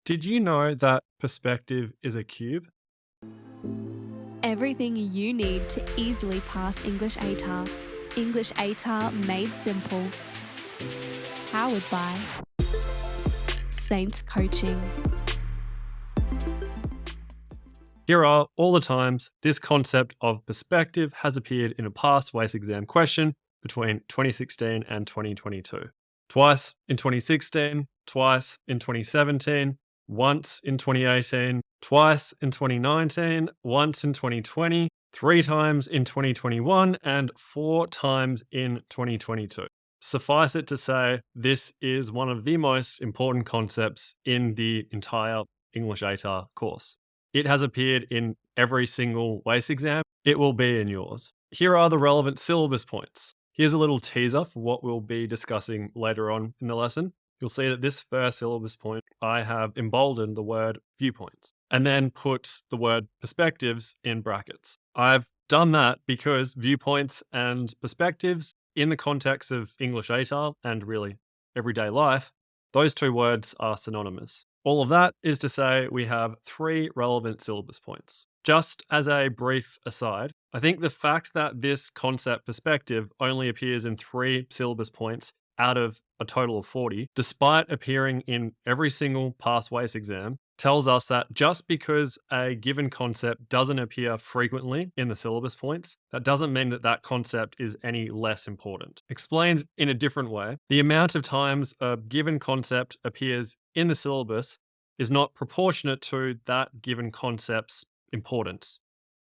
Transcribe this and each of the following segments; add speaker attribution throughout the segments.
Speaker 1: Did you know that perspective is a cube?
Speaker 2: Everything you need to easily pass English ATAR. English ATAR made simple. Powered by Saints Coaching.
Speaker 1: Here are all the times this concept of perspective has appeared in a past WACE exam question between 2016 and 2022. Twice in 2016, twice in 2017, once in 2018, twice in 2019, once in 2020, 3 times in 2021, and 4 times in 2022. Suffice it to say, this is one of the most important concepts in the entire English ATAR course. It has appeared in every single WACE exam. It will be in yours. Here are the relevant syllabus points. Here's a little teaser for what we'll be discussing later on in the lesson. You'll see that this first syllabus point, I have emboldened the word viewpoints and then put the word perspectives in brackets. I've done that because viewpoints and perspectives in the context of English ATAR and really everyday life, those two words are synonymous. All of that is to say we have 3 relevant syllabus points. Just as a brief aside, I think the fact that this concept perspective only appears in 3 syllabus points out of a total of 40, despite appearing in every single past WACE exam, tells us that just because a given concept doesn't appear frequently in the syllabus points, that doesn't mean that that concept is any less important. Explained in a different way, the amount of times a given concept appears in the syllabus is not proportionate to that given concept's importance.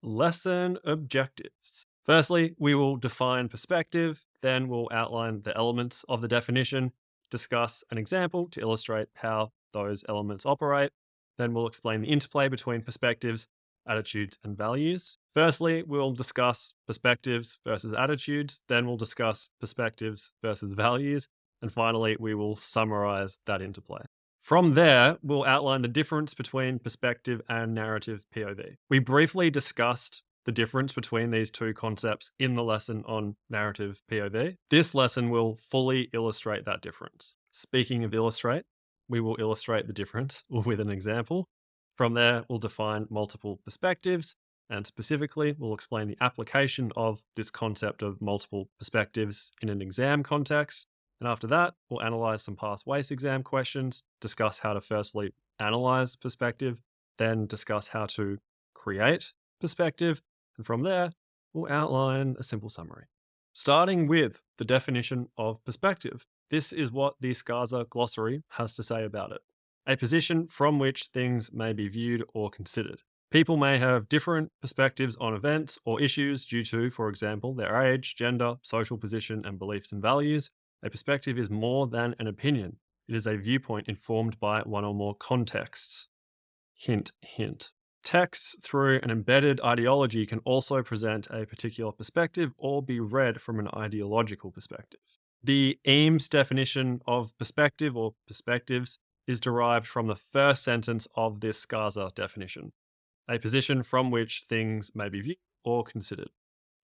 Speaker 1: Lesson objectives. Firstly, we will define perspective, then we'll outline the elements of the definition, discuss an example to illustrate how those elements operate, then we'll explain the interplay between perspectives, attitudes, and values. Firstly, we'll discuss perspectives versus attitudes, then we'll discuss perspectives versus values, and finally, we will summarize that interplay. From there, we'll outline the difference between perspective and narrative POV. We briefly discussed the difference between these two concepts in the lesson on narrative POV. This lesson will fully illustrate that difference. Speaking of illustrate, we will illustrate the difference with an example. From there, we'll define multiple perspectives, and specifically, we'll explain the application of this concept of multiple perspectives in an exam context. And after that, we'll analyze some past WACE exam questions, discuss how to firstly analyze perspective, then discuss how to create perspective, and from there, we'll outline a simple summary. Starting with the definition of perspective. This is what the SCARSA glossary has to say about it. A position from which things may be viewed or considered. People may have different perspectives on events or issues due to, for example, their age, gender, social position, and beliefs and values. A perspective is more than an opinion. It is a viewpoint informed by one or more contexts. Hint, hint. Texts through an embedded ideology can also present a particular perspective or be read from an ideological perspective. The Eames definition of perspective or perspectives is derived from the first sentence of this SCARSA definition, a position from which things may be viewed or considered.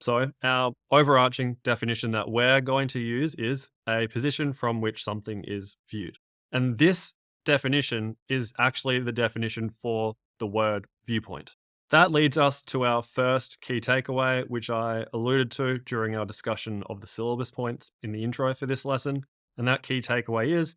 Speaker 1: So our overarching definition that we're going to use is a position from which something is viewed. And this definition is actually the definition for the word viewpoint. That leads us to our first key takeaway, which I alluded to during our discussion of the syllabus points in the intro for this lesson. And that key takeaway is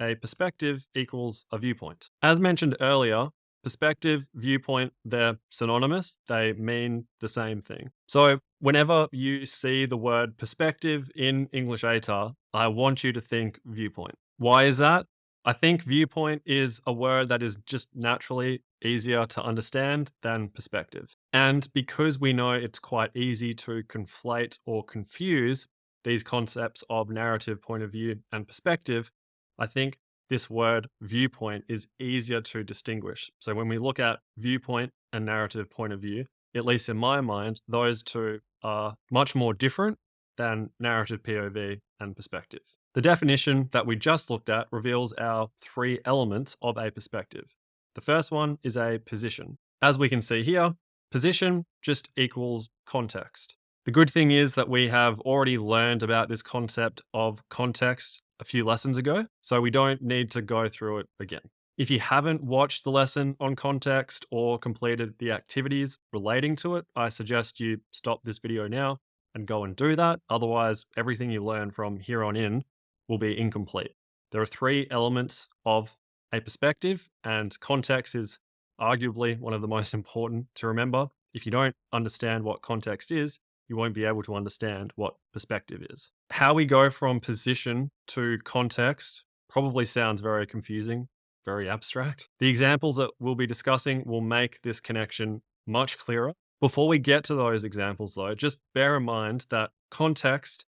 Speaker 1: a perspective equals a viewpoint. As mentioned earlier, perspective, viewpoint, they're synonymous. They mean the same thing. So whenever you see the word perspective in English ATAR, I want you to think viewpoint. Why is that? I think viewpoint is a word that is just naturally easier to understand than perspective. And because we know it's quite easy to conflate or confuse these concepts of narrative point of view and perspective, I think this word viewpoint is easier to distinguish. So when we look at viewpoint and narrative point of view, at least in my mind, those two are much more different than narrative POV and perspective. The definition that we just looked at reveals our 3 elements of a perspective. The first one is a position. As we can see here, position just equals context. The good thing is that we have already learned about this concept of context a few lessons ago, so we don't need to go through it again. If you haven't watched the lesson on context or completed the activities relating to it, I suggest you stop this video now and go and do that. Otherwise, everything you learn from here on in will be incomplete. There are 3 elements of a perspective, and context is arguably one of the most important to remember. If you don't understand what context is, you won't be able to understand what perspective is. How we go from position to context probably sounds very confusing, very abstract. The examples that we'll be discussing will make this connection much clearer. Before we get to those examples, though, just bear in mind that context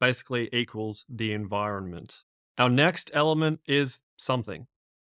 Speaker 1: basically equals the environment. Our next element is something.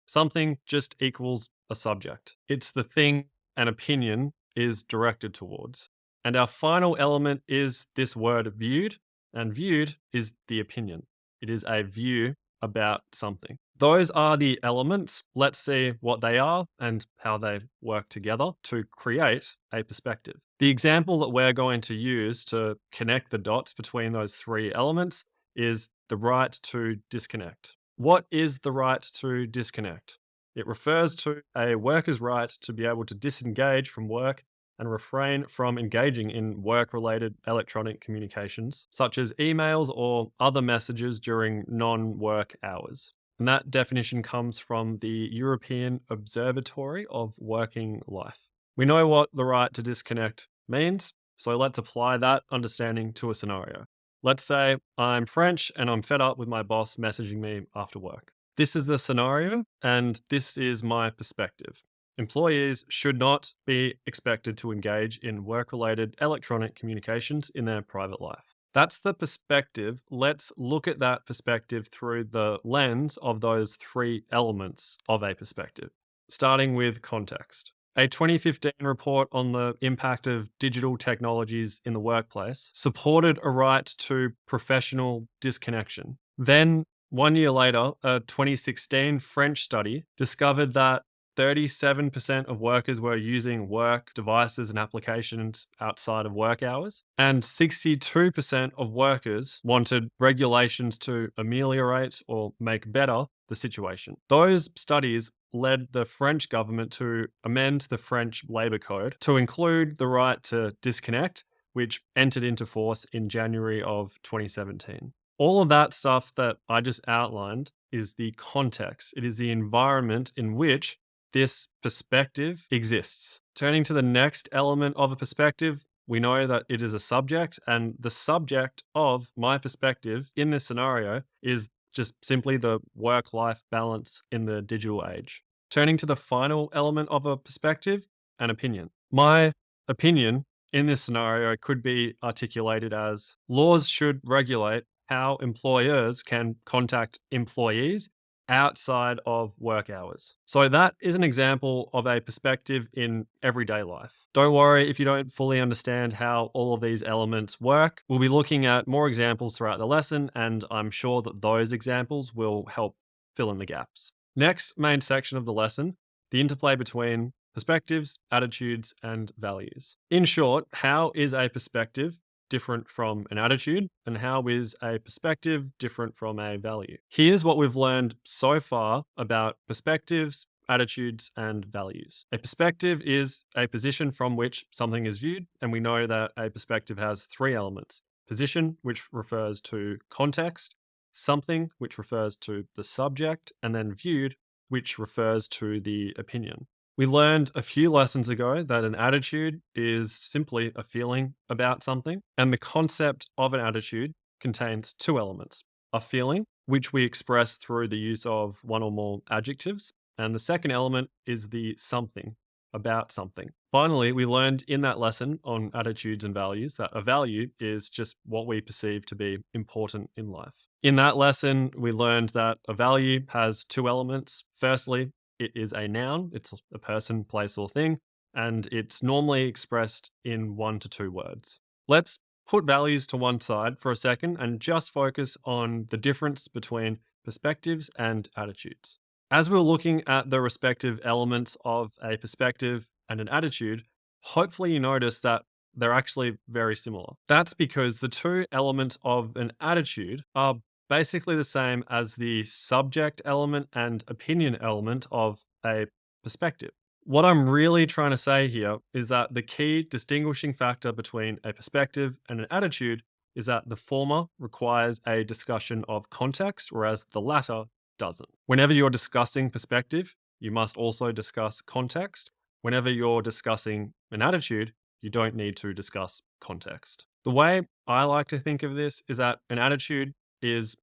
Speaker 1: Something just equals a subject. It's the thing an opinion is directed towards. And our final element is this word viewed, and viewed is the opinion. It is a view about something. Those are the elements. Let's see what they are and how they work together to create a perspective. The example that we're going to use to connect the dots between those 3 elements is the right to disconnect. What is the right to disconnect? It refers to a worker's right to be able to disengage from work and refrain from engaging in work-related electronic communications, such as emails or other messages during non-work hours. And that definition comes from the European Observatory of Working Life. We know what the right to disconnect means, so let's apply that understanding to a scenario. Let's say I'm French and I'm fed up with my boss messaging me after work. This is the scenario, and this is my perspective. Employees should not be expected to engage in work-related electronic communications in their private life. That's the perspective. Let's look at that perspective through the lens of those 3 elements of a perspective, starting with context. A 2015 report on the impact of digital technologies in the workplace supported a right to professional disconnection. Then, 1 year later, a 2016 French study discovered that 37% of workers were using work devices and applications outside of work hours, and 62% of workers wanted regulations to ameliorate or make better the situation. Those studies led the French government to amend the French Labour Code to include the right to disconnect, which entered into force in January of 2017. All of that stuff that I just outlined is the context. It is the environment in which this perspective exists. Turning to the next element of a perspective, we know that it is a subject, and the subject of my perspective in this scenario is just simply the work-life balance in the digital age. Turning to the final element of a perspective, an opinion. My opinion in this scenario could be articulated as laws should regulate how employers can contact employees outside of work hours. So that is an example of a perspective in everyday life. Don't worry if you don't fully understand how all of these elements work. We'll be looking at more examples throughout the lesson, and I'm sure that those examples will help fill in the gaps. Next main section of the lesson, the interplay between perspectives, attitudes, and values. In short, how is a perspective different from an attitude, and how is a perspective different from a value? Here's what we've learned so far about perspectives, attitudes, and values. A perspective is a position from which something is viewed, and we know that a perspective has 3 elements. Position, which refers to context, something, which refers to the subject, and then viewed, which refers to the opinion. We learned a few lessons ago that an attitude is simply a feeling about something, and the concept of an attitude contains 2 elements: a feeling, which we express through the use of one or more adjectives, and the second element is the something, about something. Finally, we learned in that lesson on attitudes and values that a value is just what we perceive to be important in life. In that lesson, we learned that a value has 2 elements. Firstly, it is a noun. It's a person, place, or thing, and it's normally expressed in 1 to 2 words. Let's put values to one side for a second and just focus on the difference between perspectives and attitudes. As we're looking at the respective elements of a perspective and an attitude, hopefully you notice that they're actually very similar. That's because the 2 elements of an attitude are basically the same as the subject element and opinion element of a perspective. What I'm really trying to say here is that the key distinguishing factor between a perspective and an attitude is that the former requires a discussion of context, whereas the latter doesn't. Whenever you're discussing perspective, you must also discuss context. Whenever you're discussing an attitude, you don't need to discuss context. The way I like to think of this is that an attitude is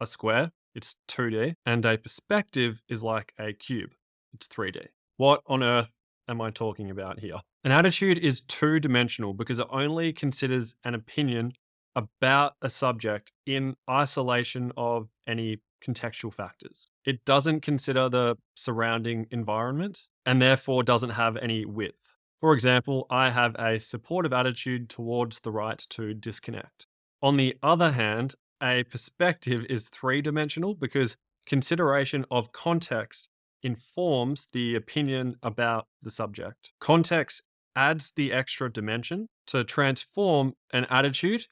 Speaker 1: a square, it's 2D, and a perspective is like a cube, it's 3D. What on earth am I talking about here? An attitude is two-dimensional because it only considers an opinion about a subject in isolation of any contextual factors. It doesn't consider the surrounding environment and therefore doesn't have any width. For example, I have a supportive attitude towards the right to disconnect. On the other hand, a perspective is three-dimensional because consideration of context informs the opinion about the subject. Context adds the extra dimension to transform an attitude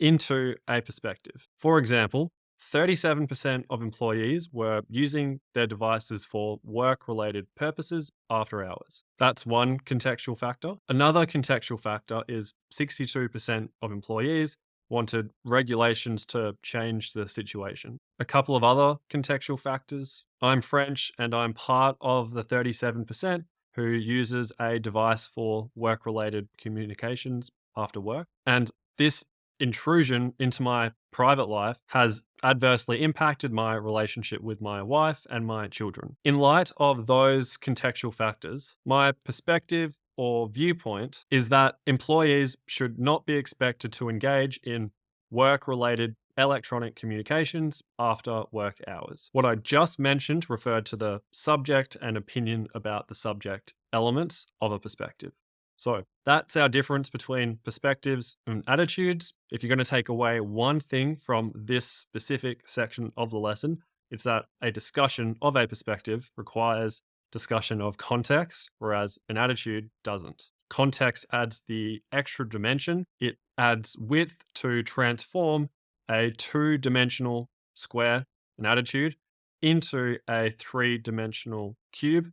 Speaker 1: into a perspective. For example, 37% of employees were using their devices for work-related purposes after hours. That's one contextual factor. Another contextual factor is 62% of employees wanted regulations to change the situation. A couple of other contextual factors. I'm French and I'm part of the 37% who uses a device for work-related communications after work. And this intrusion into my private life has adversely impacted my relationship with my wife and my children. In light of those contextual factors, my perspective or viewpoint is that employees should not be expected to engage in work-related electronic communications after work hours. What I just mentioned referred to the subject and opinion about the subject elements of a perspective. So that's our difference between perspectives and attitudes. If you're going to take away one thing from this specific section of the lesson, it's that a discussion of a perspective requires discussion of context, whereas an attitude doesn't. Context adds the extra dimension. It adds width to transform a two-dimensional square, an attitude, into a three-dimensional cube,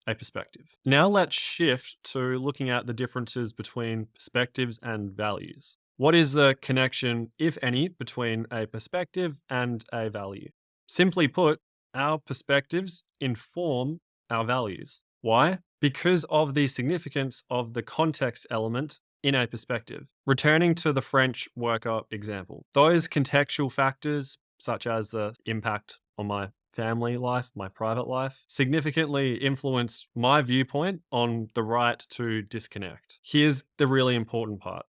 Speaker 1: a perspective. Now let's shift to looking at the differences between perspectives and values. What is the connection, if any, between a perspective and a value? Simply put, our perspectives inform our values. Why? Because of the significance of the context element in a perspective. Returning to the French worker example, those contextual factors, such as the impact on my family life, my private life, significantly influence my viewpoint on the right to disconnect. Here's the really important part.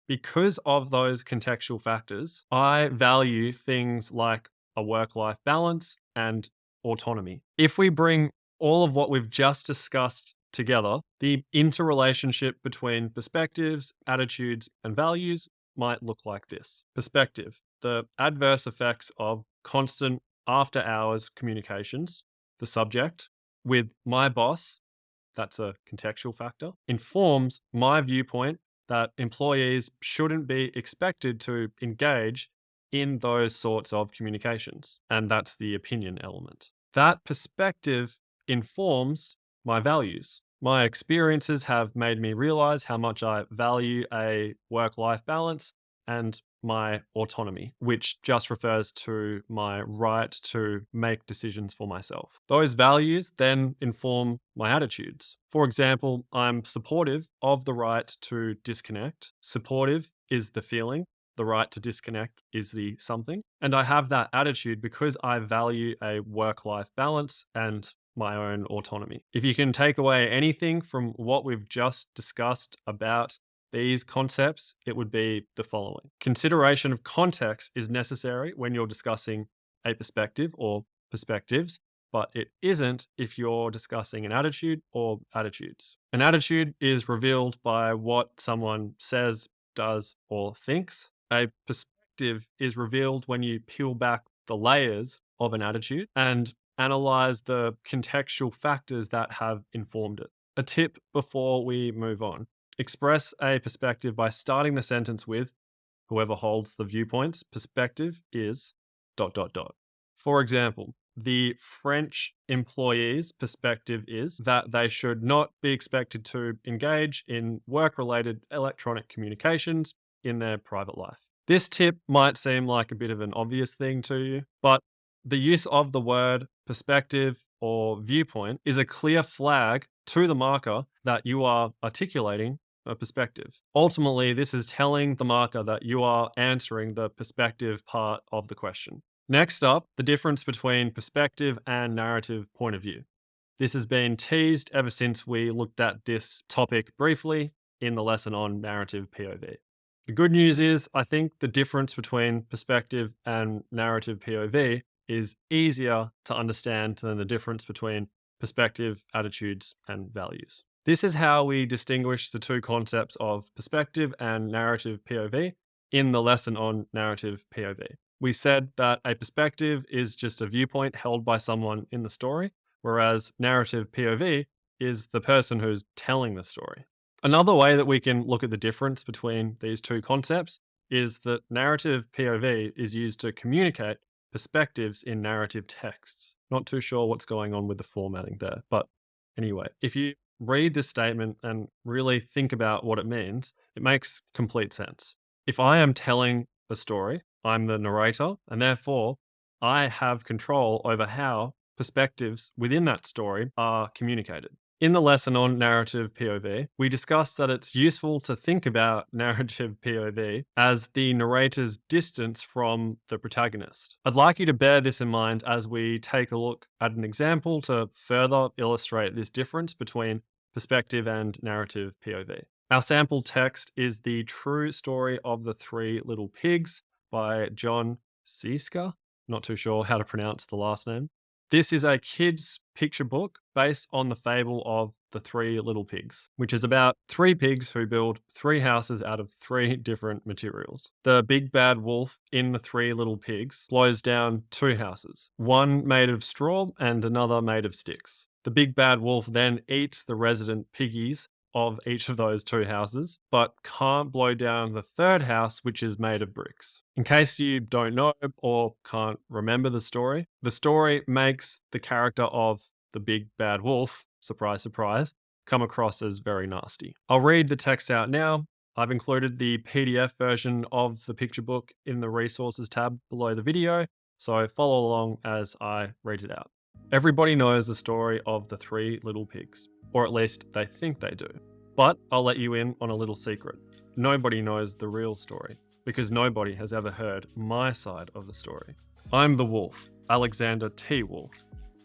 Speaker 1: Because of those contextual factors, I value things like a work-life balance and autonomy. If we bring all of what we've just discussed together, the interrelationship between perspectives, attitudes, and values might look like this. Perspective, the adverse effects of constant after-hours communications, the subject, with my boss, that's a contextual factor, informs my viewpoint that employees shouldn't be expected to engage in those sorts of communications. And that's the opinion element. That perspective informs my values. My experiences have made me realize how much I value a work-life balance and my autonomy, which just refers to my right to make decisions for myself. Those values then inform my attitudes. For example, I'm supportive of the right to disconnect. Supportive is the feeling. The right to disconnect is the something. And I have that attitude because I value a work-life balance and my own autonomy. If you can take away anything from what we've just discussed about these concepts, it would be the following. Consideration of context is necessary when you're discussing a perspective or perspectives, but it isn't if you're discussing an attitude or attitudes. An attitude is revealed by what someone says, does, or thinks. A perspective is revealed when you peel back the layers of an attitude and analyze the contextual factors that have informed it. A tip before we move on. Express a perspective by starting the sentence with, whoever holds the viewpoint's perspective is, For example, the French employee's perspective is that they should not be expected to engage in work-related electronic communications in their private life. This tip might seem like a bit of an obvious thing to you, but the use of the word perspective or viewpoint is a clear flag to the marker that you are articulating a perspective. Ultimately, this is telling the marker that you are answering the perspective part of the question. Next up, the difference between perspective and narrative point of view. This has been teased ever since we looked at this topic briefly in the lesson on narrative POV. The good news is, I think the difference between perspective and narrative POV is easier to understand than the difference between perspective, attitudes, and values. This is how we distinguish the two concepts of perspective and narrative POV in the lesson on narrative POV. We said that a perspective is just a viewpoint held by someone in the story, whereas narrative POV is the person who's telling the story. Another way that we can look at the difference between these two concepts is that narrative POV is used to communicate perspectives in narrative texts. Not too sure what's going on with the formatting there, but anyway, if you read this statement and really think about what it means, it makes complete sense. If I am telling a story, I'm the narrator, and therefore I have control over how perspectives within that story are communicated. In the lesson on narrative POV, we discussed that it's useful to think about narrative POV as the narrator's distance from the protagonist. I'd like you to bear this in mind as we take a look at an example to further illustrate this difference between perspective and narrative POV. Our sample text is The True Story of the Three Little Pigs by John Sieska. Not too sure how to pronounce the last name. This is a kid's picture book based on the fable of the Three Little Pigs, which is about three pigs who build three houses out of three different materials. The big bad wolf in the Three Little Pigs blows down two houses, one made of straw and another made of sticks. The big bad wolf then eats the resident piggies of each of those two houses, but can't blow down the third house, which is made of bricks. In case you don't know or can't remember the story makes the character of the big bad wolf, surprise, surprise, come across as very nasty. I'll read the text out now. I've included the PDF version of the picture book in the resources tab below the video, so follow along as I read it out. Everybody knows the story of the Three Little Pigs, or at least they think they do. But I'll let you in on a little secret. Nobody knows the real story, because nobody has ever heard my side of the story. I'm the wolf, Alexander T. Wolf.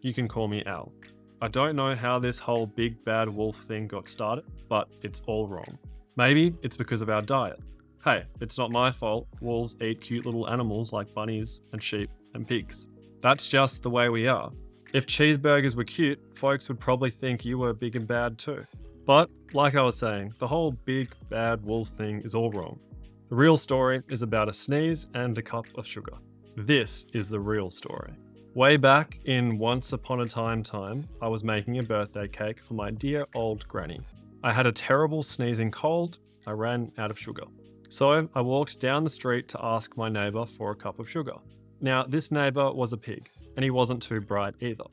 Speaker 1: You can call me Al. I don't know how this whole big bad wolf thing got started, but it's all wrong. Maybe it's because of our diet. Hey, it's not my fault wolves eat cute little animals like bunnies and sheep and pigs. That's just the way we are. If cheeseburgers were cute, folks would probably think you were big and bad too. But, like I was saying, the whole big bad wolf thing is all wrong. The real story is about a sneeze and a cup of sugar. This is the real story. Way back in Once Upon a Time, I was making a birthday cake for my dear old granny. I had a terrible sneezing cold. I ran out of sugar. So I walked down the street to ask my neighbour for a cup of sugar. Now, this neighbour was a pig, and he wasn't too bright either.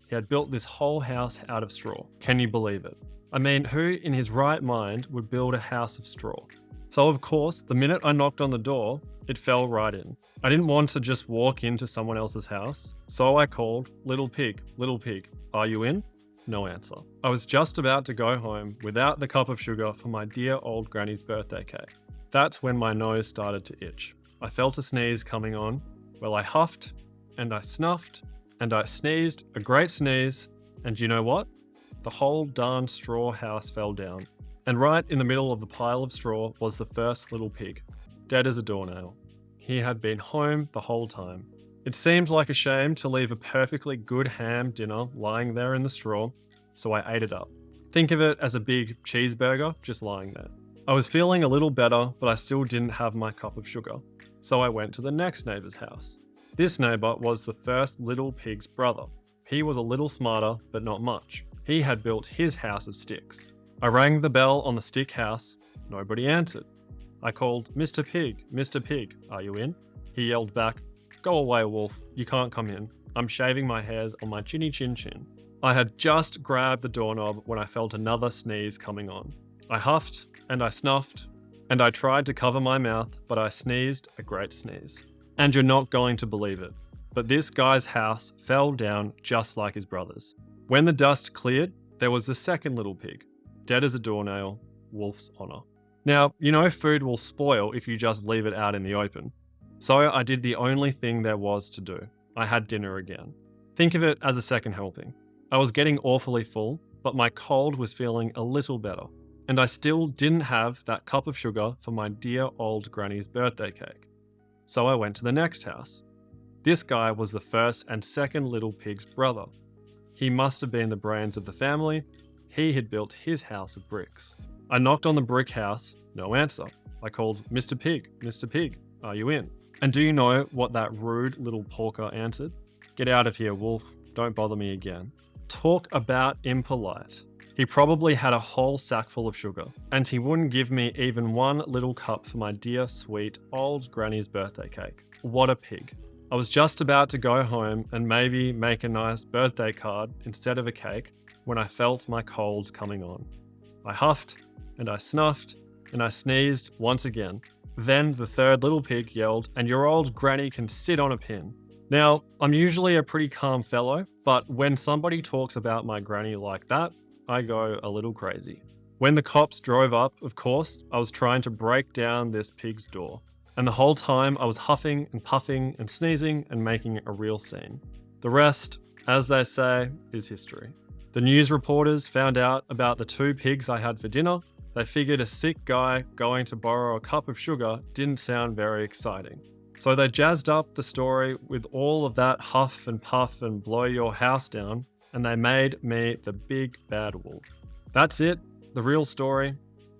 Speaker 1: He had built this whole house out of straw. Can you believe it? I mean, who in his right mind would build a house of straw? So of course, the minute I knocked on the door, it fell right in. I didn't want to just walk into someone else's house, so I called, little pig, are you in? No answer. I was just about to go home without the cup of sugar for my dear old granny's birthday cake. That's when my nose started to itch. I felt a sneeze coming on. Well, I huffed, and I snuffed, and I sneezed, a great sneeze, and you know what? The whole darn straw house fell down. And right in the middle of the pile of straw was the first little pig, dead as a doornail. He had been home the whole time. It seemed like a shame to leave a perfectly good ham dinner lying there in the straw, so I ate it up. Think of it as a big cheeseburger just lying there. I was feeling a little better, but I still didn't have my cup of sugar, so I went to the next neighbour's house. This neighbour was the first little pig's brother. He was a little smarter, but not much. He had built his house of sticks. I rang the bell on the stick house. Nobody answered. I called, Mr. Pig, are you in? He yelled back, Go away, wolf. You can't come in. I'm shaving my hairs on my chinny chin chin. I had just grabbed the doorknob when I felt another sneeze coming on. I huffed and I snuffed and I tried to cover my mouth, but I sneezed a great sneeze. And you're not going to believe it, but this guy's house fell down just like his brother's. When the dust cleared, there was the second little pig, dead as a doornail, wolf's honor. Now, you know food will spoil if you just leave it out in the open. So I did the only thing there was to do. I had dinner again. Think of it as a second helping. I was getting awfully full, but my cold was feeling a little better. And I still didn't have that cup of sugar for my dear old granny's birthday cake. So I went to the next house. This guy was the first and second little pig's brother. He must have been the brains of the family. He had built his house of bricks. I knocked on the brick house, no answer. I called, Mr. Pig, are you in? And do you know what that rude little porker answered? Get out of here, wolf. Don't bother me again. Talk about impolite. He probably had a whole sack full of sugar, and he wouldn't give me even one little cup for my dear, sweet, old granny's birthday cake. What a pig. I was just about to go home and maybe make a nice birthday card instead of a cake when I felt my cold coming on. I huffed, and I snuffed, and I sneezed once again. Then the third little pig yelled, and your old granny can sit on a pin. Now, I'm usually a pretty calm fellow, but when somebody talks about my granny like that, I go a little crazy. When the cops drove up, of course, I was trying to break down this pig's door. And the whole time I was huffing and puffing and sneezing and making a real scene. The rest, as they say, is history. The news reporters found out about the 2 pigs I had for dinner. They figured a sick guy going to borrow a cup of sugar didn't sound very exciting. So they jazzed up the story with all of that huff and puff and blow your house down, and they made me the big bad wolf. That's it, the real story.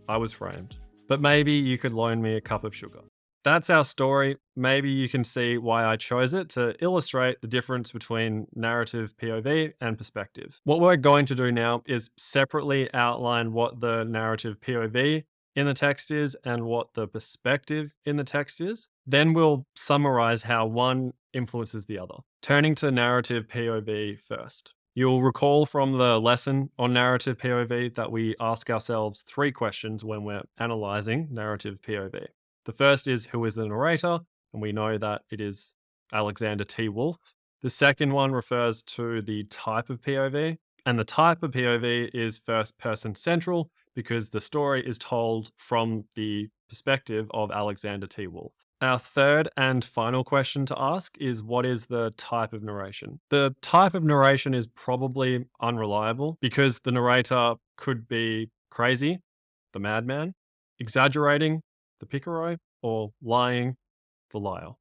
Speaker 1: I was framed. But maybe you could loan me a cup of sugar. That's our story. Maybe you can see why I chose it to illustrate the difference between narrative POV and perspective. What we're going to do now is separately outline what the narrative POV in the text is and what the perspective in the text is. Then we'll summarize how one influences the other. Turning to narrative POV first. You'll recall from the lesson on narrative POV that we ask ourselves 3 questions when we're analyzing narrative POV. The first is, who is the narrator? And we know that it is Alexander T. Wolff. The second one refers to the type of POV, and the type of POV is first person central because the story is told from the perspective of Alexander T. Wolff. Our third and final question to ask is, what is the type of narration? The type of narration is probably unreliable because the narrator could be crazy, the madman, exaggerating, the picaro, or lying, the liar.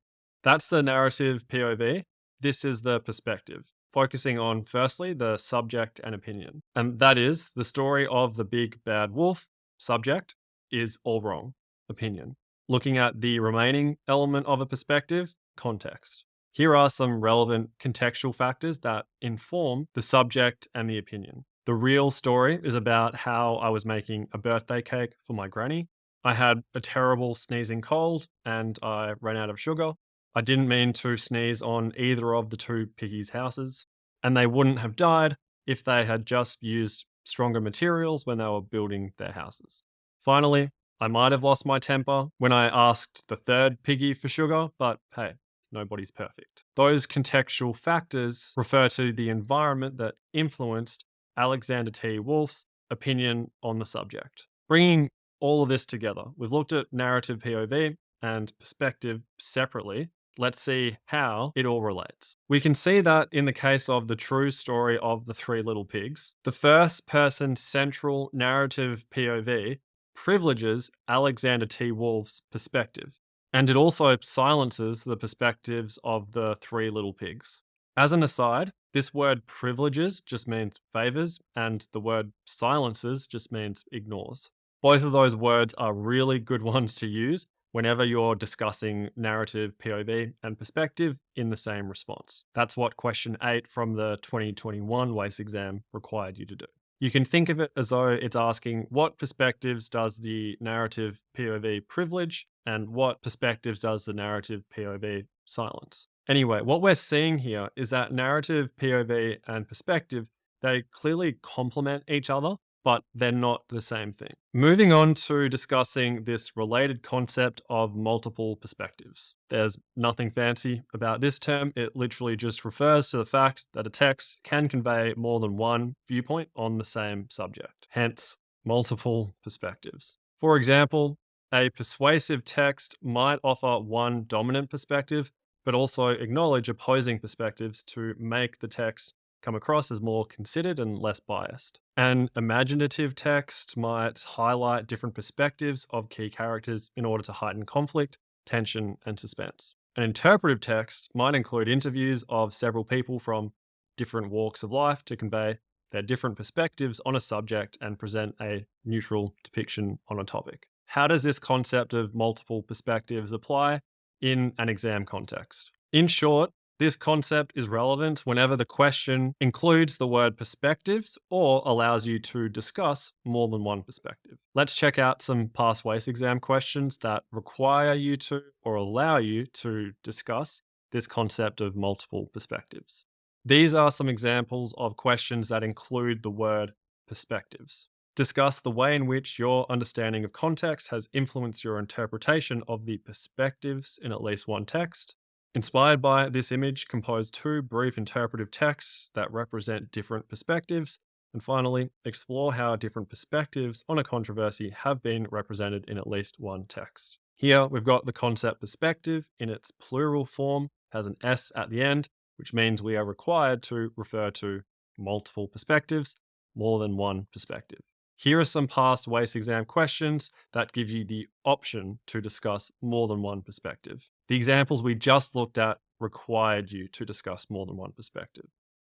Speaker 1: That's the narrative POV. This is the perspective, focusing on firstly the subject and opinion. And that is the story of the big bad wolf. Subject is all wrong, opinion. Looking at the remaining element of a perspective, context. Here are some relevant contextual factors that inform the subject and the opinion. The real story is about how I was making a birthday cake for my granny. I had a terrible sneezing cold and I ran out of sugar. I didn't mean to sneeze on either of the 2 piggies' houses, and they wouldn't have died if they had just used stronger materials when they were building their houses. Finally, I might have lost my temper when I asked the 3rd piggy for sugar, but hey, nobody's perfect. Those contextual factors refer to the environment that influenced Alexander T. Wolff's opinion on the subject. Bringing all of this together, we've looked at narrative POV and perspective separately. Let's see how it all relates. We can see that in the case of the true story of the 3 little pigs, the first person central narrative POV privileges Alexander T. Wolff's perspective, and it also silences the perspectives of the 3 little pigs. As an aside, this word privileges just means favors, and the word silences just means ignores. Both of those words are really good ones to use whenever you're discussing narrative POV and perspective in the same response. That's what question 8 from the 2021 WACE exam required you to do. You can think of it as though it's asking what perspectives does the narrative POV privilege and what perspectives does the narrative POV silence. Anyway, what we're seeing here is that narrative, POV, and perspective, they clearly complement each other, but they're not the same thing. Moving on to discussing this related concept of multiple perspectives. There's nothing fancy about this term. It literally just refers to the fact that a text can convey more than one viewpoint on the same subject, hence multiple perspectives. For example, a persuasive text might offer one dominant perspective, but also acknowledge opposing perspectives to make the text come across as more considered and less biased. An imaginative text might highlight different perspectives of key characters in order to heighten conflict, tension, and suspense. An interpretive text might include interviews of several people from different walks of life to convey their different perspectives on a subject and present a neutral depiction on a topic. How does this concept of multiple perspectives apply in an exam context? In short, this concept is relevant whenever the question includes the word perspectives or allows you to discuss more than one perspective. Let's check out some past WACE exam questions that require you to or allow you to discuss this concept of multiple perspectives. These are some examples of questions that include the word perspectives. Discuss the way in which your understanding of context has influenced your interpretation of the perspectives in at least one text. Inspired by this image, compose two brief interpretive texts that represent different perspectives. And finally, explore how different perspectives on a controversy have been represented in at least one text. Here, we've got the concept perspective in its plural form, has an S at the end, which means we are required to refer to multiple perspectives, more than one perspective. Here are some past WACE exam questions that give you the option to discuss more than one perspective. The examples we just looked at required you to discuss more than one perspective.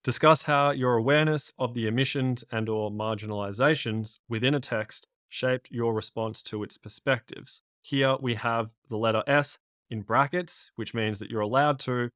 Speaker 1: Discuss how your awareness of the omissions and/or marginalizations within a text shaped your response to its perspectives. Here we have the letter S in brackets, which means that you're allowed to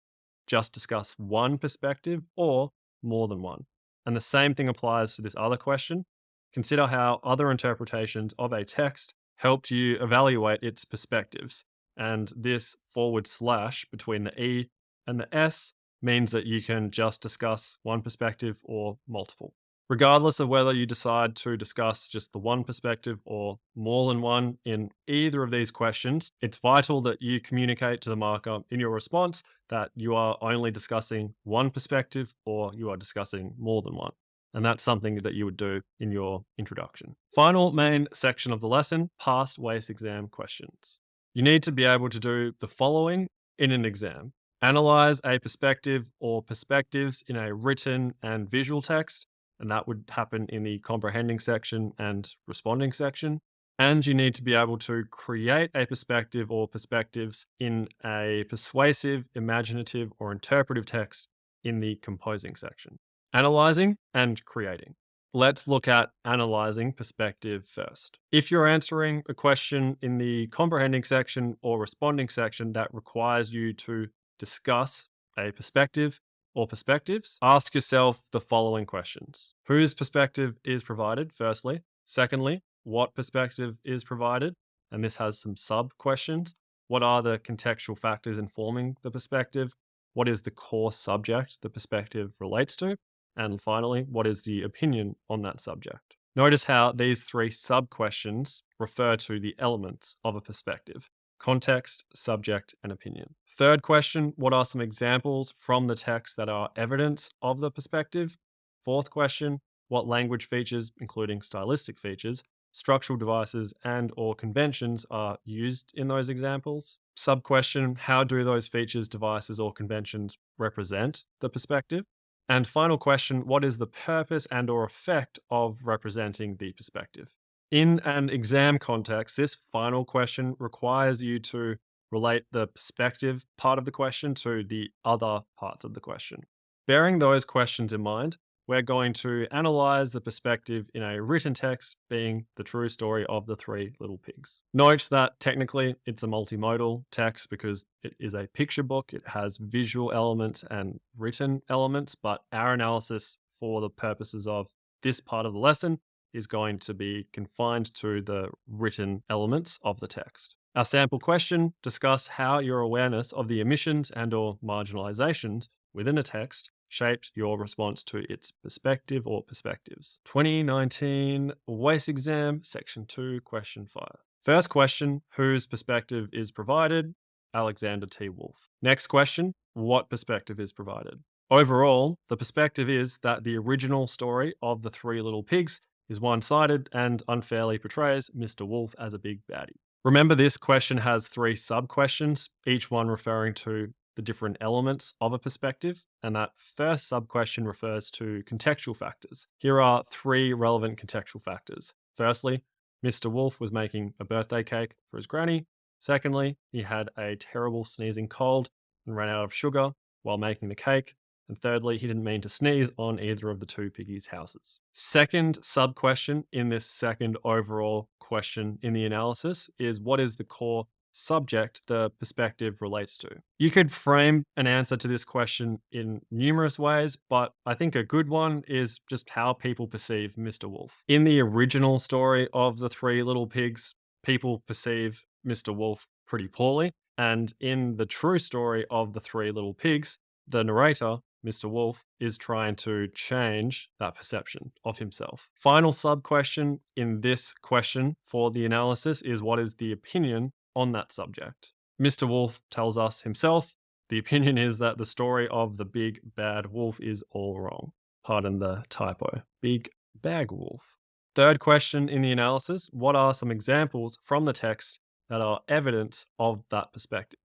Speaker 1: just discuss one perspective or more than one. And the same thing applies to this other question. Consider how other interpretations of a text helped you evaluate its perspectives. And this / between the E and the S means that you can just discuss one perspective or multiple. Regardless of whether you decide to discuss just the one perspective or more than one in either of these questions, it's vital that you communicate to the marker in your response that you are only discussing one perspective or you are discussing more than one. And that's something that you would do in your introduction. Final main section of the lesson, past WACE exam questions. You need to be able to do the following in an exam. Analyze a perspective or perspectives in a written and visual text, and that would happen in the comprehending section and responding section. And you need to be able to create a perspective or perspectives in a persuasive, imaginative, or interpretive text in the composing section. Analyzing and creating. Let's look at analyzing perspective first. If you're answering a question in the comprehending section or responding section that requires you to discuss a perspective or perspectives, ask yourself the following questions. Whose perspective is provided, firstly? Secondly, what perspective is provided? And this has some sub questions. What are the contextual factors informing the perspective? What is the core subject the perspective relates to? And finally, what is the opinion on that subject? Notice how these three sub-questions refer to the elements of a perspective: context, subject, and opinion. Third question, what are some examples from the text that are evidence of the perspective? Fourth question, what language features, including stylistic features, structural devices, and/or conventions are used in those examples? Sub-question, how do those features, devices, or conventions represent the perspective? And final question, what is the purpose and/or effect of representing the perspective? In an exam context, this final question requires you to relate the perspective part of the question to the other parts of the question. Bearing those questions in mind, we're going to analyze the perspective in a written text being the true story of the Three Little Pigs. Note that technically it's a multimodal text because it is a picture book. It has visual elements and written elements, but our analysis for the purposes of this part of the lesson is going to be confined to the written elements of the text. Our sample question discuss how your awareness of the omissions and or marginalizations within a text shaped your response to its perspective or perspectives. 2019 WACE exam, section 2, question 5. First question, whose perspective is provided? Alexander T. Wolf. Next question, what perspective is provided? Overall, the perspective is that the original story of the Three Little Pigs is one-sided and unfairly portrays Mr. Wolf as a big baddie. Remember, this question has 3 sub-questions, each one referring to the different elements of a perspective, and that first sub-question refers to contextual factors. Here are 3 relevant contextual factors. Firstly, Mr. Wolf was making a birthday cake for his granny. Secondly, he had a terrible sneezing cold and ran out of sugar while making the cake. And thirdly, he didn't mean to sneeze on either of the 2 piggies' houses. Second sub-question in this second overall question in the analysis is, what is the core subject the perspective relates to? You could frame an answer to this question in numerous ways, but I think a good one is just how people perceive Mr. Wolf. In the original story of the Three Little Pigs, people perceive Mr. Wolf pretty poorly. And in the true story of the Three Little Pigs, the narrator, Mr. Wolf, is trying to change that perception of himself. Final sub-question in this question for the analysis is, what is the opinion on that subject? Mr. Wolf tells us himself, the opinion is that the story of the big bad wolf is all wrong. Pardon the typo. Big bag wolf. Third question in the analysis, what are some examples from the text that are evidence of that perspective?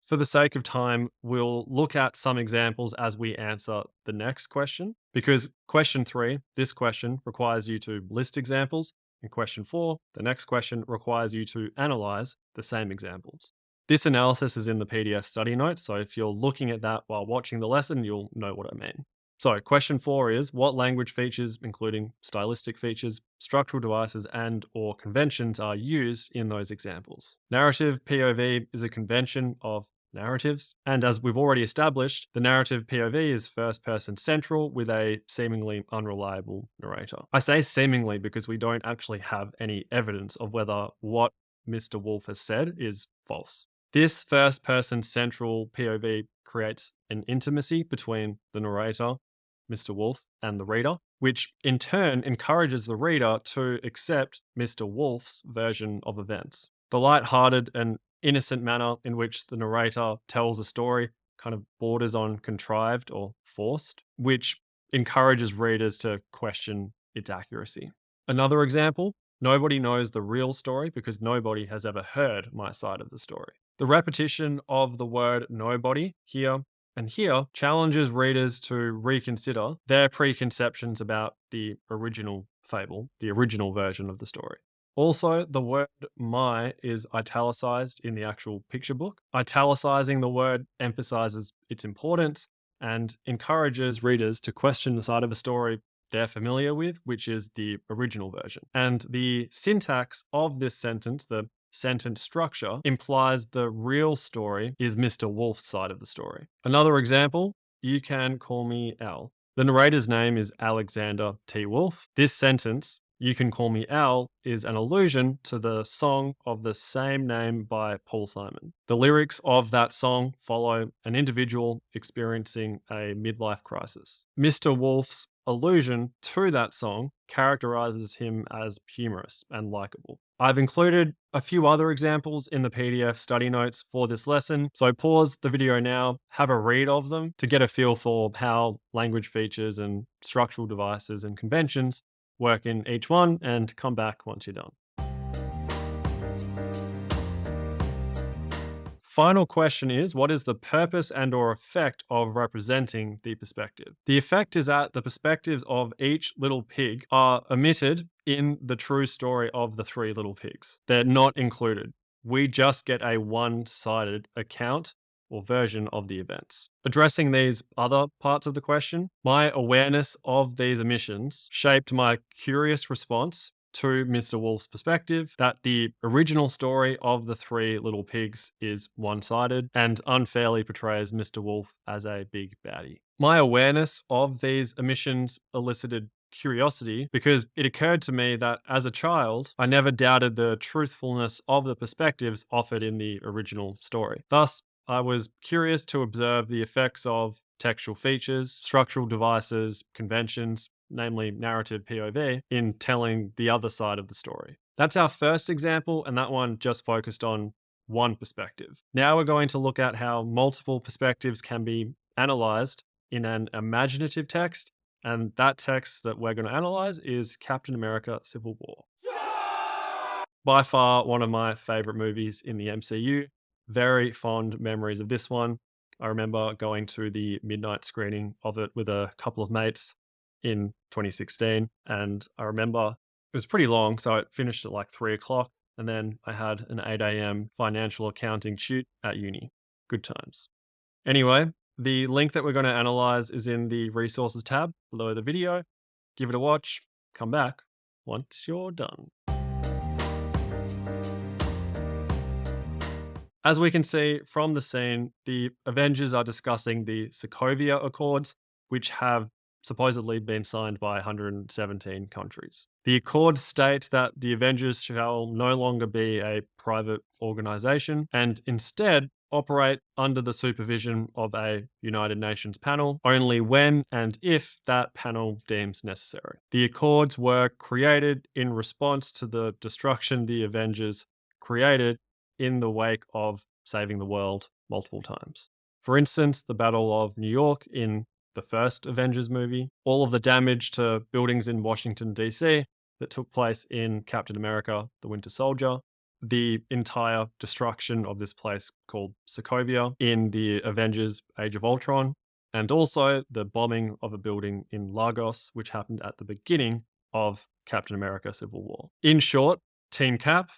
Speaker 1: For the sake of time, we'll look at some examples as we answer the next question, because question 3, this question, requires you to list examples, and question 4, the next question, requires you to analyze the same examples. This analysis is in the PDF study notes, so if you're looking at that while watching the lesson, you'll know what I mean. So question 4 is, what language features, including stylistic features, structural devices, and or conventions are used in those examples? Narrative POV is a convention of narratives, and as we've already established, the narrative POV is first-person central with a seemingly unreliable narrator. I say seemingly because we don't actually have any evidence of whether what Mr. Wolf has said is false. This first-person central POV creates an intimacy between the narrator, Mr. Wolf, and the reader, which in turn encourages the reader to accept Mr. Wolf's version of events. The light-hearted and innocent manner in which the narrator tells a story kind of borders on contrived or forced, which encourages readers to question its accuracy. Another example, nobody knows the real story because nobody has ever heard my side of the story. The repetition of the word nobody here and here challenges readers to reconsider their preconceptions about the original fable, the original version of the story. Also, the word my is italicized in the actual picture book. Italicizing the word emphasizes its importance and encourages readers to question the side of a story they're familiar with, which is the original version. And the syntax of this sentence, the sentence structure, implies the real story is Mr. Wolf's side of the story. Another example, you can call me Al. The narrator's name is Alexander T. Wolf. This sentence, you can call me Al, is an allusion to the song of the same name by Paul Simon. The lyrics of that song follow an individual experiencing a midlife crisis. Mr. Wolf's allusion to that song characterizes him as humorous and likable. I've included a few other examples in the PDF study notes for this lesson, so pause the video now, have a read of them to get a feel for how language features and structural devices and conventions work in each one, and come back once you're done. Final question is, what is the purpose and or effect of representing the perspective? The effect is that the perspectives of each little pig are omitted in the true story of the Three Little Pigs. They're not included. We just get a one-sided account or version of the events. Addressing these other parts of the question, my awareness of these omissions shaped my curious response to Mr. Wolf's perspective that the original story of the Three Little Pigs is one-sided and unfairly portrays Mr. Wolf as a big baddie. My awareness of these omissions elicited curiosity because it occurred to me that as a child, I never doubted the truthfulness of the perspectives offered in the original story. Thus, I was curious to observe the effects of textual features, structural devices, conventions, namely narrative POV, in telling the other side of the story. That's our first example, and that one just focused on one perspective. Now we're going to look at how multiple perspectives can be analyzed in an imaginative text, and that text that we're going to analyze is Captain America Civil War. By far one of my favorite movies in the MCU. Very fond memories of this one. I remember going to the midnight screening of it with a couple of mates in 2016, and I remember it was pretty long, so it finished at like 3 o'clock, and then I had an 8 a.m. financial accounting shoot at uni. Good times. Anyway, the link that we're going to analyze is in the resources tab below the video. Give it a watch, come back once you're done. As we can see from the scene, the Avengers are discussing the Sokovia Accords, which have supposedly been signed by 117 countries. The Accords state that the Avengers shall no longer be a private organization and instead operate under the supervision of a United Nations panel only when and if that panel deems necessary. The Accords were created in response to the destruction the Avengers created in the wake of saving the world multiple times. For instance, the Battle of New York in the first Avengers movie, all of the damage to buildings in Washington, D.C. that took place in Captain America, the Winter Soldier, the entire destruction of this place called Sokovia in the Avengers Age of Ultron, and also the bombing of a building in Lagos, which happened at the beginning of Captain America Civil War. In short, Team Cap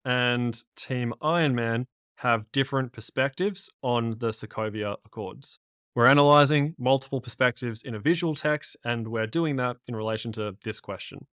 Speaker 1: and Team Iron Man have different perspectives on the Sokovia Accords. We're analyzing multiple perspectives in a visual text, and we're doing that in relation to this question.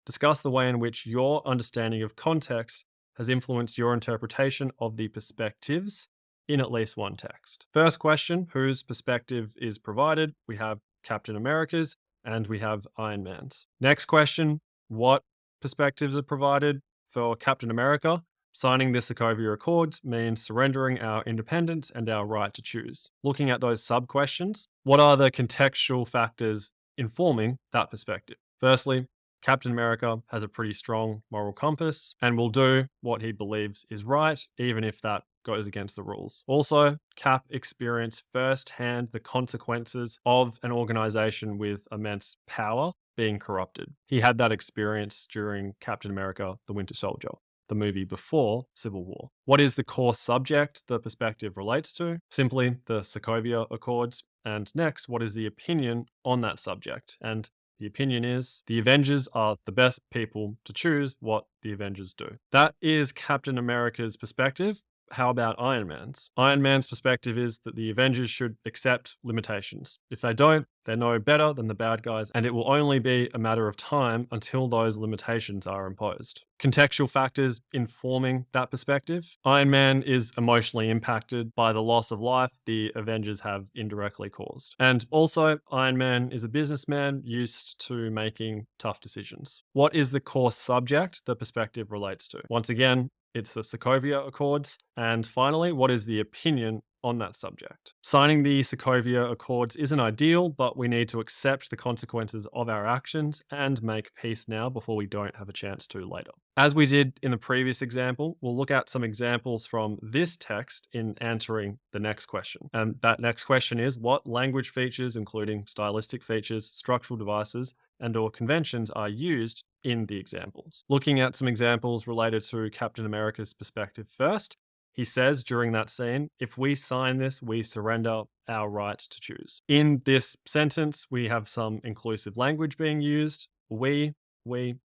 Speaker 1: Discuss the way in which your understanding of context has influenced your interpretation of the perspectives in at least one text. First question, whose perspective is provided? We have Captain America's and we have Iron Man's. Next question, what perspectives are provided for Captain America? Signing the Sokovia Accords means surrendering our independence and our right to choose. Looking at those sub-questions, what are the contextual factors informing that perspective? Firstly, Captain America has a pretty strong moral compass and will do what he believes is right, even if that goes against the rules. Also, Cap experienced firsthand the consequences of an organization with immense power being corrupted. He had that experience during Captain America, the Winter Soldier, the movie before Civil War. What is the core subject the perspective relates to? Simply the Sokovia Accords. And next, what is the opinion on that subject? And the opinion is the Avengers are the best people to choose what the Avengers do. That is Captain America's perspective. How about Iron Man's? Iron Man's perspective is that the Avengers should accept limitations. If they don't, they're no better than the bad guys, and it will only be a matter of time until those limitations are imposed. Contextual factors informing that perspective. Iron Man is emotionally impacted by the loss of life the Avengers have indirectly caused. And also, Iron Man is a businessman used to making tough decisions. What is the core subject the perspective relates to? Once again, it's the Sokovia Accords. And finally, what is the opinion on that subject? Signing the Sokovia Accords isn't ideal, but we need to accept the consequences of our actions and make peace now before we don't have a chance to later. As we did in the previous example, we'll look at some examples from this text in answering the next question. And that next question is, what language features, including stylistic features, structural devices, and/or conventions are used in the examples? Looking at some examples related to Captain America's perspective first, he says during that scene, if we sign this, we surrender our right to choose. In this sentence, we have some inclusive language being used, we,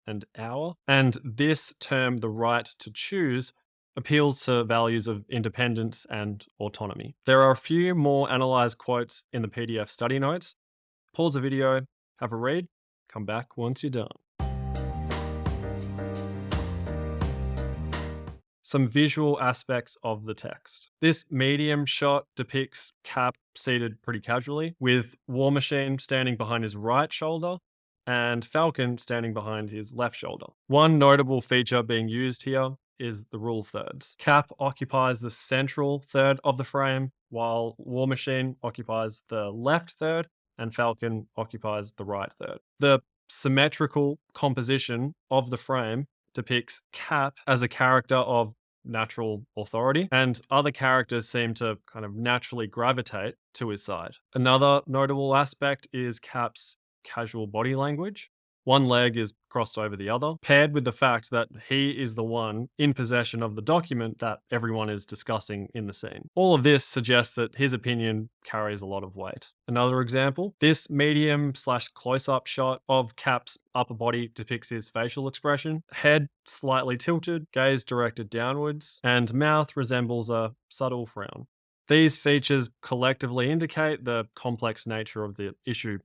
Speaker 1: and our. And this term, the right to choose, appeals to values of independence and autonomy. There are a few more analyzed quotes in the PDF study notes. Pause the video, have a read, come back once you're done. Some visual aspects of the text. This medium shot depicts Cap seated pretty casually, with War Machine standing behind his right shoulder and Falcon standing behind his left shoulder. One notable feature being used here is the rule of thirds. Cap occupies the central third of the frame, while War Machine occupies the left third, and Falcon occupies the right third. The symmetrical composition of the frame depicts Cap as a character of natural authority, and other characters seem to kind of naturally gravitate to his side. Another notable aspect is Cap's casual body language. One leg is crossed over the other, paired with the fact that he is the one in possession of the document that everyone is discussing in the scene. All of this suggests that his opinion carries a lot of weight. Another example, this medium/close-up shot of Cap's upper body depicts his facial expression. Head slightly tilted, gaze directed downwards, and mouth resembles a subtle frown. These features collectively indicate the complex nature of the issue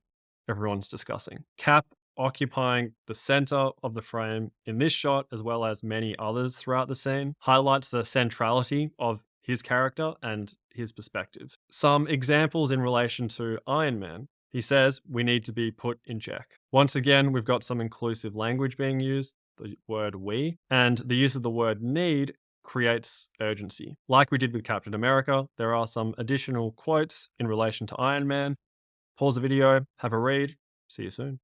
Speaker 1: everyone's discussing. Cap occupying the center of the frame in this shot, as well as many others throughout the scene, highlights the centrality of his character and his perspective. Some examples in relation to Iron Man. He says, "We need to be put in check." Once again, we've got some inclusive language being used, the word we, and the use of the word need creates urgency. Like we did with Captain America, there are some additional quotes in relation to Iron Man. Pause the video, have a read. See you soon.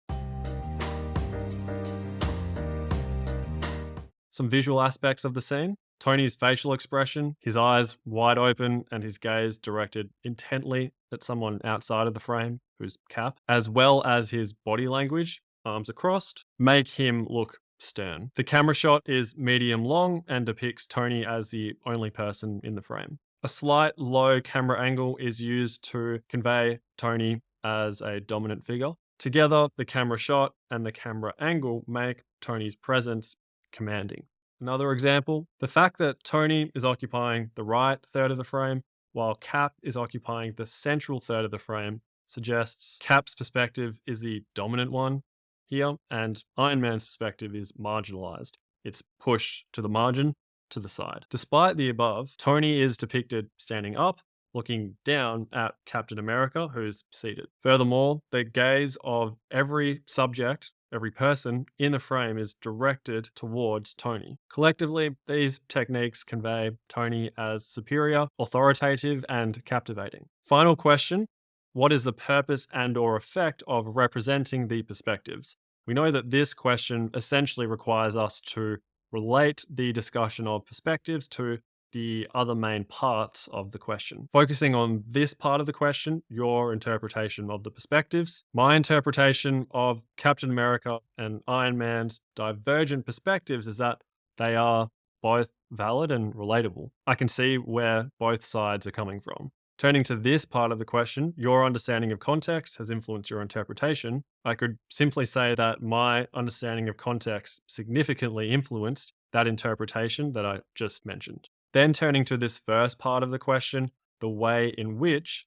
Speaker 1: Some visual aspects of the scene. Tony's facial expression, his eyes wide open and his gaze directed intently at someone outside of the frame, who's Cap, as well as his body language, arms crossed, make him look stern. The camera shot is medium long and depicts Tony as the only person in the frame. A slight low camera angle is used to convey Tony as a dominant figure. Together, the camera shot and the camera angle make Tony's presence commanding. Another example, the fact that Tony is occupying the right third of the frame while Cap is occupying the central third of the frame suggests Cap's perspective is the dominant one here and Iron Man's perspective is marginalized. It's pushed to the margin, to the side. Despite the above, Tony is depicted standing up, looking down at Captain America, who's seated. Furthermore, the gaze of every subject, every person in the frame is directed towards Tony. Collectively, these techniques convey Tony as superior, authoritative, and captivating. Final question, what is the purpose and/or effect of representing the perspectives? We know that this question essentially requires us to relate the discussion of perspectives to the other main parts of the question. Focusing on this part of the question, your interpretation of the perspectives, my interpretation of Captain America and Iron Man's divergent perspectives is that they are both valid and relatable. I can see where both sides are coming from. Turning to this part of the question, your understanding of context has influenced your interpretation. I could simply say that my understanding of context significantly influenced that interpretation that I just mentioned. Then turning to this first part of the question, the way in which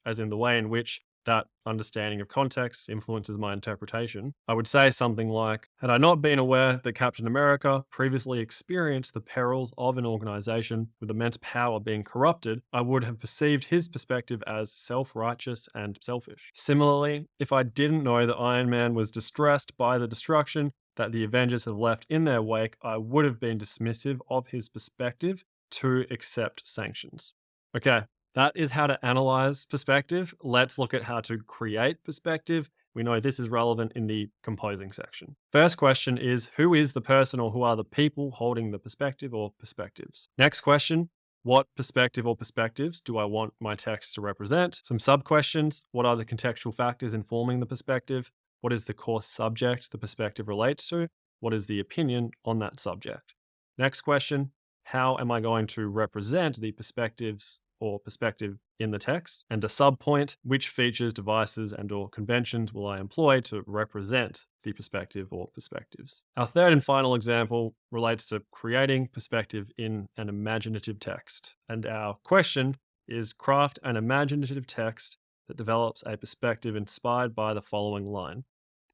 Speaker 1: that understanding of context influences my interpretation, I would say something like, had I not been aware that Captain America previously experienced the perils of an organization with immense power being corrupted, I would have perceived his perspective as self-righteous and selfish. Similarly, if I didn't know that Iron Man was distressed by the destruction that the Avengers have left in their wake, I would have been dismissive of his perspective to accept sanctions. Okay. That is how to analyze perspective. Let's look at how to create perspective. We know this is relevant in the composing section. First question is, who is the person or who are the people holding the perspective or perspectives? Next question, what perspective or perspectives do I want my text to represent? Some sub-questions, what are the contextual factors informing the perspective? What is the core subject the perspective relates to? What is the opinion on that subject? Next question, how am I going to represent the perspectives or perspective in the text? And a sub-point, which features, devices, and/or conventions will I employ to represent the perspective or perspectives? Our third and final example relates to creating perspective in an imaginative text. And our question is, craft an imaginative text that develops a perspective inspired by the following line.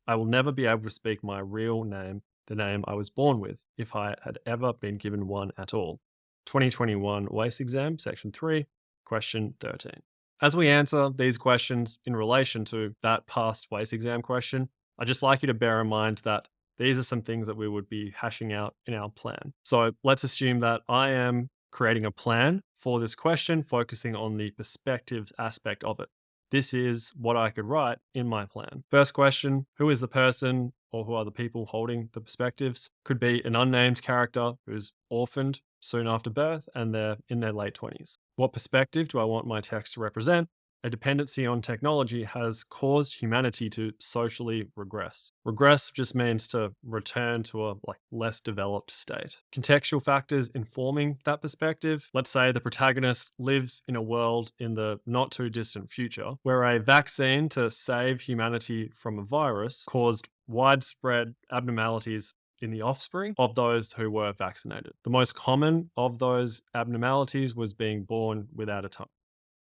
Speaker 1: I will never be able to speak my real name, the name I was born with, if I had ever been given one at all. 2021 WACE exam, section 3, question 13. As we answer these questions in relation to that past WACE exam question, I'd just like you to bear in mind that these are some things that we would be hashing out in our plan. So let's assume that I am creating a plan for this question, focusing on the perspectives aspect of it. This is what I could write in my plan. First question, who is the person or who are the people holding the perspectives? Could be an unnamed character who's orphaned soon after birth and they're in their late 20s. What perspective do I want my text to represent? A dependency on technology has caused humanity to socially regress. Regress just means to return to a less developed state. Contextual factors informing that perspective. Let's say the protagonist lives in a world in the not too distant future where a vaccine to save humanity from a virus caused widespread abnormalities in the offspring of those who were vaccinated. The most common of those abnormalities was being born without a tongue.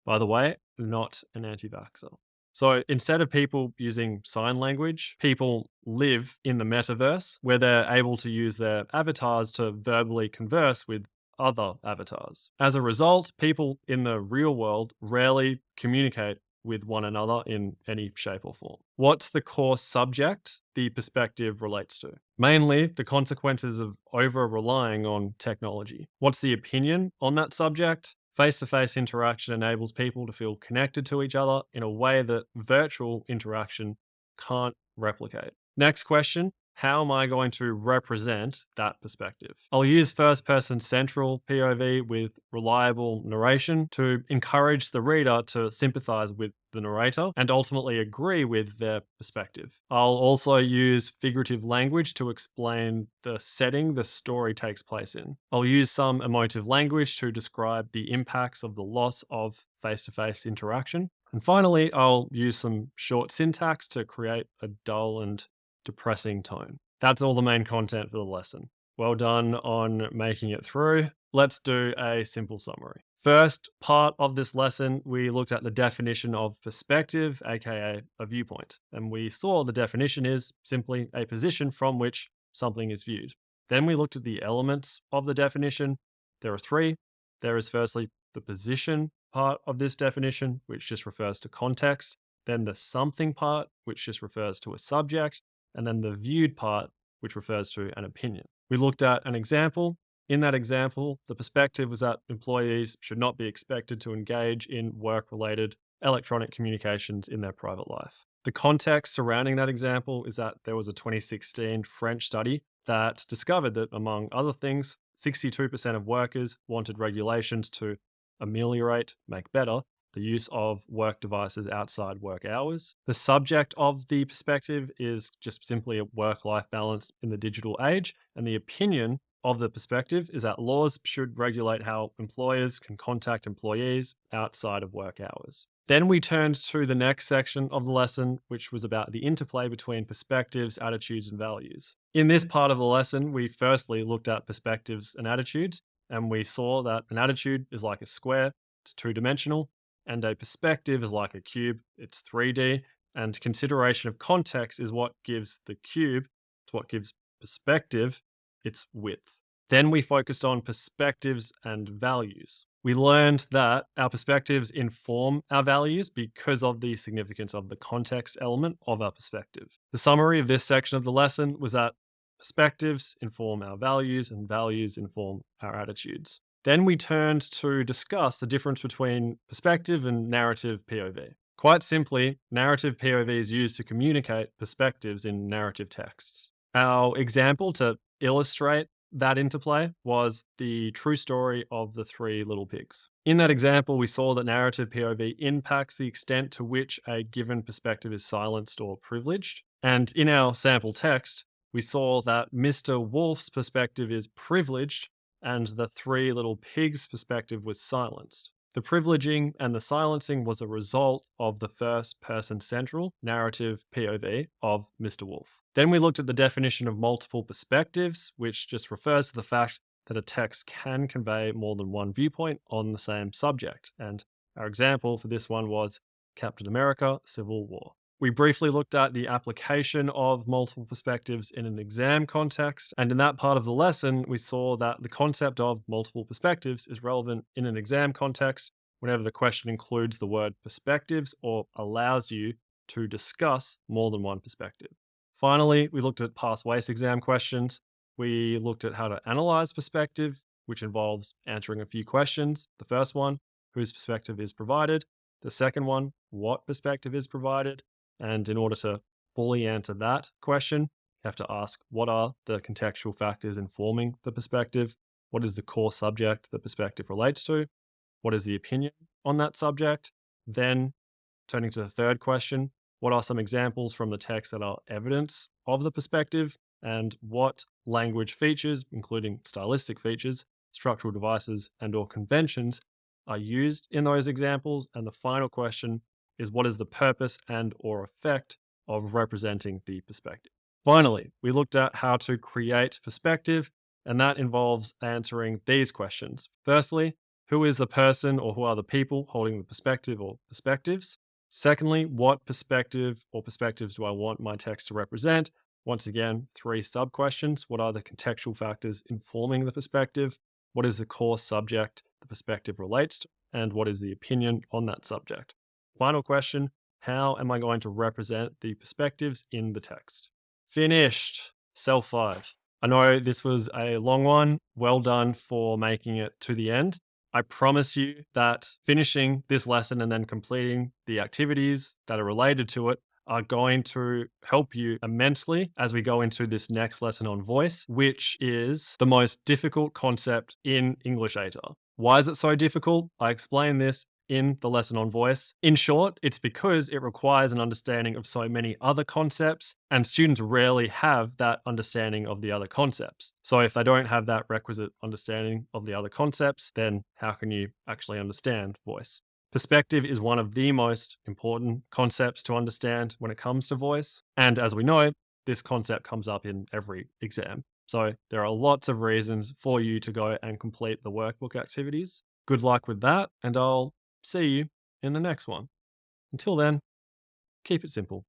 Speaker 1: By the way, not an anti-vaxxer. So instead of people using sign language, people live in the metaverse where they're able to use their avatars to verbally converse with other avatars. As a result, people in the real world rarely communicate with one another in any shape or form. What's the core subject the perspective relates to? Mainly the consequences of over-relying on technology. What's the opinion on that subject? Face-to-face interaction enables people to feel connected to each other in a way that virtual interaction can't replicate. Next question, how am I going to represent that perspective? I'll use first-person central POV with reliable narration to encourage the reader to sympathize with the narrator and ultimately agree with their perspective. I'll also use figurative language to explain the setting the story takes place in. I'll use some emotive language to describe the impacts of the loss of face-to-face interaction. And finally, I'll use some short syntax to create a dull and depressing tone. That's all the main content for the lesson. Well done on making it through. Let's do a simple summary. First part of this lesson, we looked at the definition of perspective, aka a viewpoint. And we saw the definition is simply a position from which something is viewed. Then we looked at the elements of the definition. There are three. There is firstly the position part of this definition, which just refers to context. Then the something part, which just refers to a subject. And then the viewed part, which refers to an opinion. We looked at an example. In that example, the perspective was that employees should not be expected to engage in work-related electronic communications in their private life. The context surrounding that example is that there was a 2016 French study that discovered that, among other things, 62% of workers wanted regulations to ameliorate, make better, the use of work devices outside work hours. The subject of the perspective is just simply a work-life balance in the digital age, and the opinion of the perspective is that laws should regulate how employers can contact employees outside of work hours. Then we turned to the next section of the lesson, which was about the interplay between perspectives, attitudes, and values. In this part of the lesson, we firstly looked at perspectives and attitudes, and we saw that an attitude is like a square, it's two-dimensional, and a perspective is like a cube, it's 3D, and consideration of context is what gives the cube, it's what gives perspective, its width. Then we focused on perspectives and values. We learned that our perspectives inform our values because of the significance of the context element of our perspective. The summary of this section of the lesson was that perspectives inform our values and values inform our attitudes. Then we turned to discuss the difference between perspective and narrative POV. Quite simply, narrative POV is used to communicate perspectives in narrative texts. Our example to illustrate that interplay was the true story of the three little pigs. In that example, we saw that narrative POV impacts the extent to which a given perspective is silenced or privileged. And in our sample text, we saw that Mr. Wolf's perspective is privileged and the three little pigs' perspective was silenced. The privileging and the silencing was a result of the first person central narrative POV of Mr. Wolf. Then we looked at the definition of multiple perspectives, which just refers to the fact that a text can convey more than one viewpoint on the same subject. And our example for this one was Captain America, Civil War. We briefly looked at the application of multiple perspectives in an exam context, and in that part of the lesson, we saw that the concept of multiple perspectives is relevant in an exam context whenever the question includes the word perspectives or allows you to discuss more than one perspective. Finally, we looked at past WACE exam questions. We looked at how to analyze perspective, which involves answering a few questions. The first one, whose perspective is provided? The second one, what perspective is provided? And in order to fully answer that question, you have to ask, what are the contextual factors informing the perspective? What is the core subject the perspective relates to? What is the opinion on that subject? Then, turning to the third question, what are some examples from the text that are evidence of the perspective? And what language features, including stylistic features, structural devices, and/or conventions, are used in those examples? And the final question is, what is the purpose and/or effect of representing the perspective? Finally, we looked at how to create perspective, and that involves answering these questions. Firstly, who is the person or who are the people holding the perspective or perspectives? Secondly, what perspective or perspectives do I want my text to represent? Once again, 3 sub-questions. What are the contextual factors informing the perspective? What is the core subject the perspective relates to? And what is the opinion on that subject? Final question, how am I going to represent the perspectives in the text? Finished. Cell 5. I know this was a long one. Well done for making it to the end. I promise you that finishing this lesson and then completing the activities that are related to it are going to help you immensely as we go into this next lesson on voice, which is the most difficult concept in English ATAR. Why is it so difficult? I explain this in the lesson on voice. In short, it's because it requires an understanding of so many other concepts, and students rarely have that understanding of the other concepts. So if they don't have that requisite understanding of the other concepts, then how can you actually understand voice? Perspective is one of the most important concepts to understand when it comes to voice. And as we know, this concept comes up in every exam. So there are lots of reasons for you to go and complete the workbook activities. Good luck with that, and I'll see you in the next one. Until then, keep it simple.